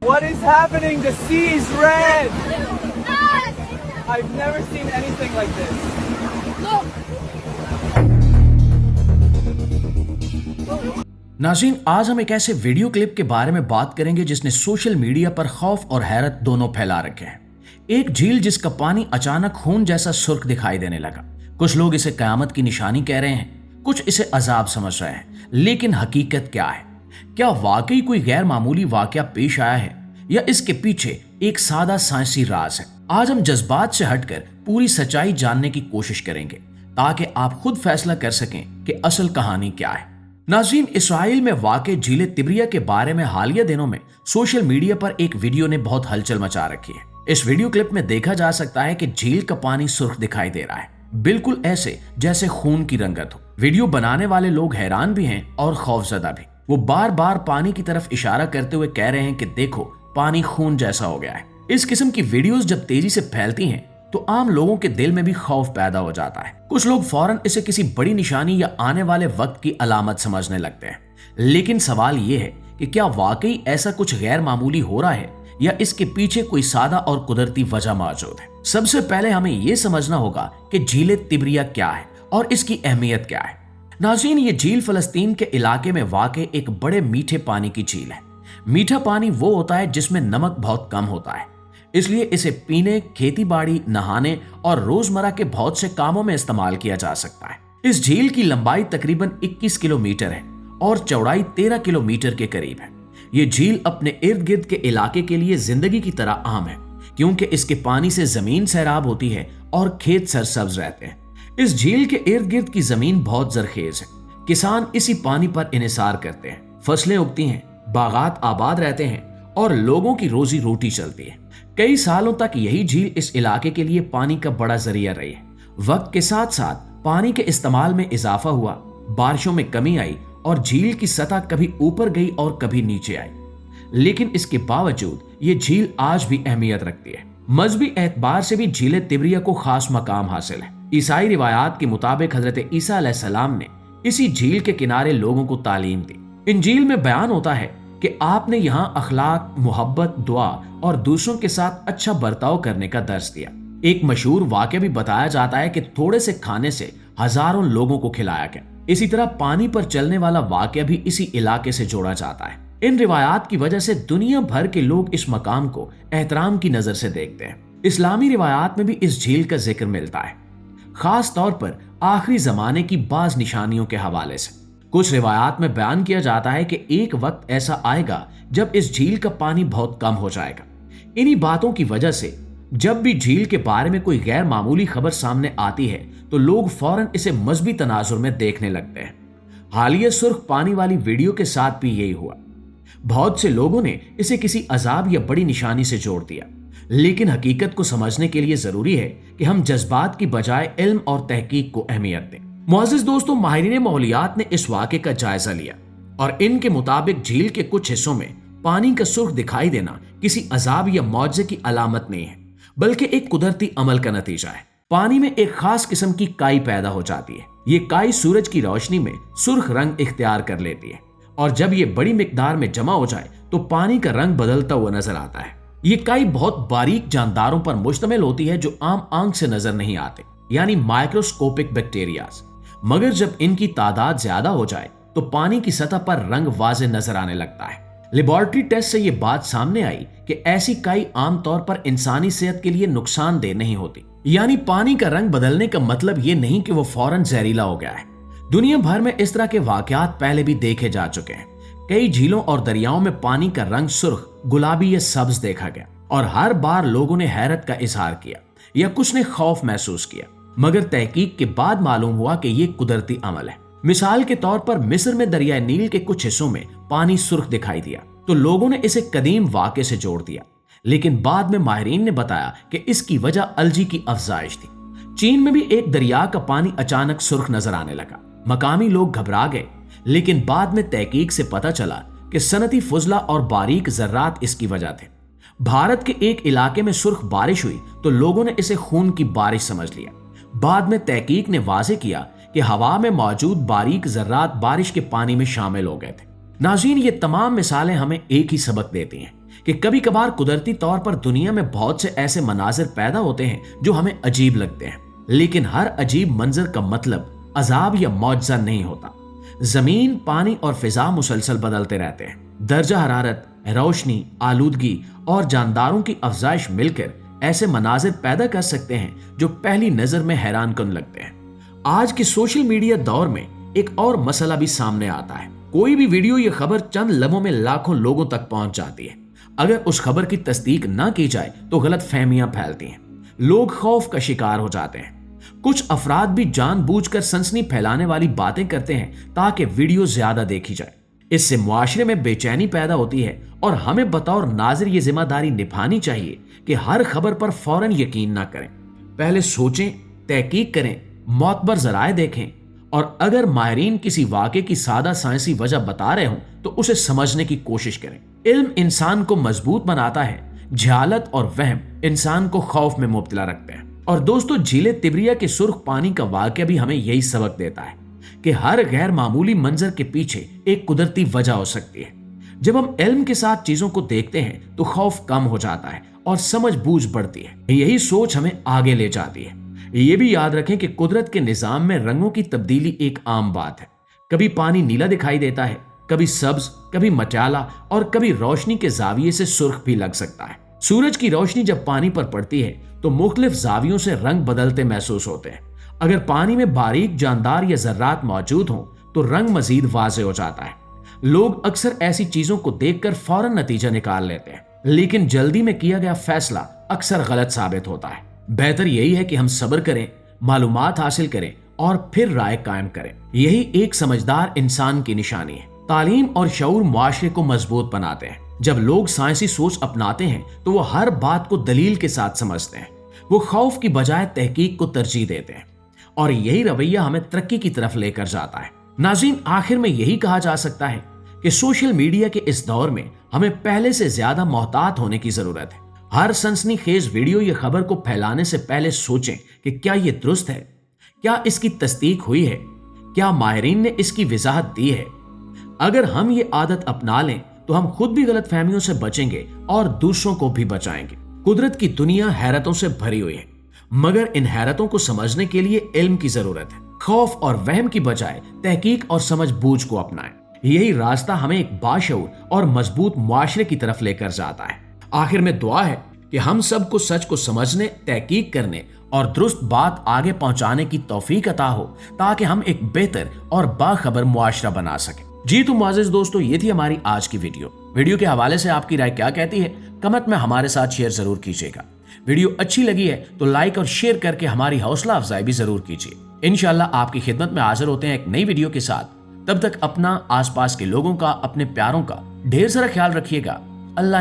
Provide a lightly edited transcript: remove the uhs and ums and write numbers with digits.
What is happening? The sea is red. I've never seen anything like this. नाज़रीन, आज हम एक ऐसे वीडियो क्लिप के बारे में बात करेंगे जिसने सोशल मीडिया पर खौफ और हैरत दोनों फैला रखे हैं। एक झील जिसका पानी अचानक खून जैसा सुर्ख दिखाई देने लगा। कुछ लोग इसे कयामत की निशानी कह रहे हैं, कुछ इसे अजाब समझ रहे हैं, लेकिन हकीकत क्या है? क्या वाकई कोई गैर मामूली वाकया पेश आया है या इसके पीछे एक सादा साइंसी राज है? आज हम जज्बात से हटकर पूरी सच्चाई जानने की कोशिश करेंगे ताकि आप खुद फैसला कर सकें कि असल कहानी क्या है। नाज़रीन, इसराइल में वाक़ झील तिब्रिया के बारे में हालिया दिनों में सोशल मीडिया पर एक वीडियो ने बहुत हलचल मचा रखी है। इस वीडियो क्लिप में देखा जा सकता है कि झील का पानी सुर्ख दिखाई दे रहा है, बिल्कुल ऐसे जैसे खून की रंगत हो। वीडियो बनाने वाले लोग हैरान भी हैं और खौफजदा भी। वो बार बार पानी की तरफ इशारा करते हुए कह रहे हैं कि देखो, पानी खून जैसा हो गया है। इस किस्म की वीडियोस जब तेजी से फैलती हैं तो आम लोगों के दिल में भी खौफ पैदा हो जाता है। कुछ लोग फौरन इसे किसी बड़ी निशानी या आने वाले वक्त की अलामत समझने लगते हैं। लेकिन सवाल ये है कि क्या वाकई ऐसा कुछ गैर मामूली हो रहा है या इसके पीछे कोई सादा और कुदरती वजह मौजूद है? सबसे पहले हमें यह समझना होगा कि झील तिब्रिया क्या है और इसकी अहमियत क्या है। नाज़रीन, ये झील फलस्तीन के इलाके में वाक़ एक बड़े मीठे पानी की झील है। मीठा पानी वो होता है जिसमें नमक बहुत कम होता है, इसलिए इसे पीने, खेती बाड़ी, नहाने और रोजमर्रा के बहुत से कामों में इस्तेमाल किया जा सकता है। इस झील की लंबाई तकरीबन 21 किलोमीटर है और चौड़ाई 13 किलोमीटर के करीब है। ये झील अपने इर्द गिर्द के इलाके के लिए जिंदगी की तरह आम है, क्योंकि इसके पानी से जमीन सैराब होती है और खेत सरसब्ज रहते हैं। इस झील के इर्द गिर्द की जमीन बहुत जरखेज है। किसान इसी पानी पर इन्हिसार करते हैं, फसलें उगती हैं, बागात आबाद रहते हैं और लोगों की रोजी रोटी चलती है। कई सालों तक यही झील इस इलाके के लिए पानी का बड़ा जरिया रही है। वक्त के साथ साथ पानी के इस्तेमाल में इजाफा हुआ, बारिशों में कमी आई और झील की सतह कभी ऊपर गई और कभी नीचे आई। लेकिन इसके बावजूद ये झील आज भी अहमियत रखती है। मजहबी एतबार से भी झील तिब्रिया को खास मकाम हासिल है। ईसाई रिवायात के मुताबिक हजरत ईसा अलैहिस्सलाम ने इसी झील के किनारे लोगों को तालीम दी। इंजील में बयान होता है कि आपने यहाँ अखलाक, मोहब्बत, दुआ और दूसरों के साथ अच्छा बर्ताव करने का दर्स दिया। एक मशहूर वाक़या भी बताया जाता है कि थोड़े से खाने से हजारों लोगों को खिलाया गया। इसी तरह पानी पर चलने वाला वाक़या भी इसी इलाके से जोड़ा जाता है। इन रिवायात की वजह से दुनिया भर के लोग इस मकाम को एहतराम की नजर से देखते हैं। इस्लामी रिवायात में भी इस झील का जिक्र मिलता है, खास तौर पर आखिरी जमाने की बाज निशानियों के हवाले से। कुछ रिवायात में बयान किया जाता है कि एक वक्त ऐसा आएगा जब इस झील का पानी बहुत कम हो जाएगा। इन्हीं बातों की वजह से जब भी झील के बारे में कोई गैर मामूली खबर सामने आती है तो लोग फौरन इसे मजहबी तनाजुर में देखने लगते हैं। हालिया सुर्ख पानी वाली वीडियो के साथ भी यही हुआ। बहुत से लोगों ने इसे किसी अजाब या बड़ी निशानी से जोड़ दिया, लेकिन हकीकत को समझने के लिए जरूरी है कि हम जज्बात की बजाय इल्म और तहकीक को अहमियत दें। मुअज़्ज़िज़ दोस्तों, माहिरीन माहौलियात ने इस वाक़े का जायजा लिया और इनके मुताबिक झील के कुछ हिस्सों में पानी का सुर्ख दिखाई देना किसी अजाब या मौजज़े की अलामत नहीं है, बल्कि एक कुदरती अमल का नतीजा है। पानी में एक खास किस्म की काई पैदा हो जाती है। ये काई सूरज की रोशनी में सुर्ख रंग इख्तियार कर लेती है और जब ये बड़ी मिकदार में जमा हो जाए तो पानी का रंग बदलता हुआ नजर आता है। ये काई बहुत बारीक जानदारों पर मुश्तमिल होती है जो आम आंख से नजर नहीं आते, यानी माइक्रोस्कोपिक बैक्टीरियाज। मगर जब इनकी तादाद ज्यादा हो जाए तो पानी की सतह पर रंग वाज़ेह नजर आने लगता है। लेबोरेटरी टेस्ट से यह बात सामने आई कि ऐसी काई आमतौर पर इंसानी सेहत के लिए नुकसानदेह नहीं होती। यानी पानी का रंग बदलने का मतलब ये नहीं कि वो फौरन जहरीला हो गया है। दुनिया भर में इस तरह के वाकयात पहले भी देखे जा चुके हैं। कई झीलों और दरियाओं में पानी का रंग सुर्ख, गुलाबी या सब्ज देखा गया और हर बार लोगों ने हैरत का इजहार किया या कुछ ने खौफ महसूस किया, मगर तहकीक के बाद मालूम हुआ कि ये कुदरती अमल है। मिसाल के तौर पर मिस्र में दरिया नील के कुछ हिस्सों में पानी सुर्ख दिखाई दिया तो लोगों ने इसे कदीम वाक़े से जोड़ दिया, लेकिन बाद में माहिरीन ने बताया कि इसकी वजह अलजी की अफजाइश थी। चीन में भी एक दरिया का पानी अचानक सुर्ख नजर आने लगा। मकामी लोग घबरा गए, लेकिन बाद में तहकीक से पता चला कि सनती फुजला और बारीक जर्रात इसकी वजह थे। भारत के एक इलाके में सुर्ख बारिश हुई तो लोगों ने इसे खून की बारिश समझ लिया। बाद में तहकीक ने वाज़ेह किया कि हवा में मौजूद बारीक जर्रात बारिश के पानी में शामिल हो गए थे। नाज़रीन, ये तमाम मिसालें हमें एक ही सबक देती हैं कि कभी कभार कुदरती तौर पर दुनिया में बहुत से ऐसे मनाजिर पैदा होते हैं जो हमें अजीब लगते हैं, लेकिन हर अजीब मंजर का मतलब अजाब या मौजज़ा नहीं होता। जमीन, पानी और फिजा मुसलसल बदलते रहते हैं। दर्जा हरारत, रोशनी, आलूदगी और जानदारों की अफजाइश मिलकर ऐसे मनाजिर पैदा कर सकते हैं जो पहली नजर में हैरान कुन लगते हैं। आज के सोशल मीडिया दौर में एक और मसला भी सामने आता है। कोई भी वीडियो या खबर चंद लम्हों में लाखों लोगों तक पहुंच जाती है। अगर उस खबर की तस्दीक ना की जाए तो गलत फहमियां फैलती हैं, लोग खौफ का शिकार हो जाते हैं। कुछ अफराद भी जानबूझकर सनसनी फैलाने वाली बातें करते हैं ताकि वीडियो ज्यादा देखी जाए। इससे मुआशरे में बेचैनी पैदा होती है और हमें बतौर नाज़िर ये जिम्मेदारी निभानी चाहिए कि हर खबर पर फौरन यकीन ना करें। पहले सोचें, तहकीक करें, मोतबर जराए देखें और अगर माहिरीन किसी वाक़े की सादा साइंसी वजह बता रहे हों तो उसे समझने की कोशिश करें। इल्म इंसान को मजबूत बनाता है, जहालत और वहम इंसान को खौफ में मुब्तला रखते हैं। और दोस्तों, झीले तिबरिया के सुर्ख पानी का वाक़या भी हमें यही सबक देता है कि हर गैर मामूली मंजर के पीछे एक कुदरती वजह हो सकती है। जब हम इल्म के साथ चीजों को देखते हैं तो खौफ कम हो जाता है और समझ बूझ बढ़ती है। यही सोच हमें आगे ले जाती है। ये भी याद रखें कि कुदरत के निजाम में रंगों की तब्दीली एक आम बात है। कभी पानी नीला दिखाई देता है, कभी सब्ज, कभी मटाला और कभी रोशनी के जाविये से सुर्ख भी लग सकता है। सूरज की रोशनी जब पानी पर पड़ती है तो मुख्तलिफ जावियों से रंग बदलते महसूस होते हैं। अगर पानी में बारीक, जानदार या जर्रात मौजूद हों तो रंग मजीद वाज़े हो जाता है। लोग अक्सर ऐसी चीजों को देखकर फौरन नतीजा निकाल लेते हैं, लेकिन जल्दी में किया गया फैसला अक्सर गलत साबित होता है। बेहतर यही है कि हम सब्र करें, मालूमात हासिल करें और फिर राय कायम करें। यही एक समझदार इंसान की निशानी है। तालीम और शऊर मुआशरे को मजबूत बनाते हैं। जब लोग साइंसी सोच अपनाते हैं तो वो हर बात को दलील के साथ समझते हैं। वो खौफ की बजाय तहकीक को तरजीह देते हैं और यही रवैया हमें तरक्की की तरफ लेकर जाता है। नाज़रीन, आखिर में यही कहा जा सकता है कि सोशल मीडिया के इस दौर में हमें पहले से ज्यादा मोहतात होने की जरूरत है। हर सनसनीखेज वीडियो या खबर को फैलाने से पहले सोचें कि क्या ये दुरुस्त है, क्या इसकी तस्दीक हुई है, क्या माहिरीन ने इसकी वजाहत दी है। अगर हम ये आदत अपना लें तो हम खुद भी गलत फहमियों से बचेंगे और दूसरों को भी बचाएंगे। कुदरत की दुनिया हैरतों से भरी हुई है, मगर इन हैरतों को समझने के लिए इल्म की जरूरत है। खौफ और वहम की बजाय तहकीक और समझ बूझ को अपनाएं। यही रास्ता हमें एक बाशऊर और मजबूत मुआशरे की तरफ लेकर जाता है। आखिर में दुआ है कि हम सबको सच को समझने, तहकीक करने और दुरुस्त बात आगे पहुंचाने की तौफीक अता हो ताकि हम एक बेहतर और बाखबर मुआशरा बना सकें। जी तो मुआज़िज़ दोस्तों, ये थी हमारी आज की वीडियो के हवाले से आपकी राय क्या कहती है कमेंट में हमारे साथ शेयर जरूर कीजिएगा। वीडियो अच्छी लगी है तो लाइक और शेयर करके हमारी हौसला अफजाई भी जरूर कीजिए। इंशाल्लाह आपकी खिदमत में हाजिर होते हैं एक नई वीडियो के साथ। तब तक अपना, आसपास के लोगों का, अपने प्यारों का ढेर सारा ख्याल रखिएगा। अल्लाह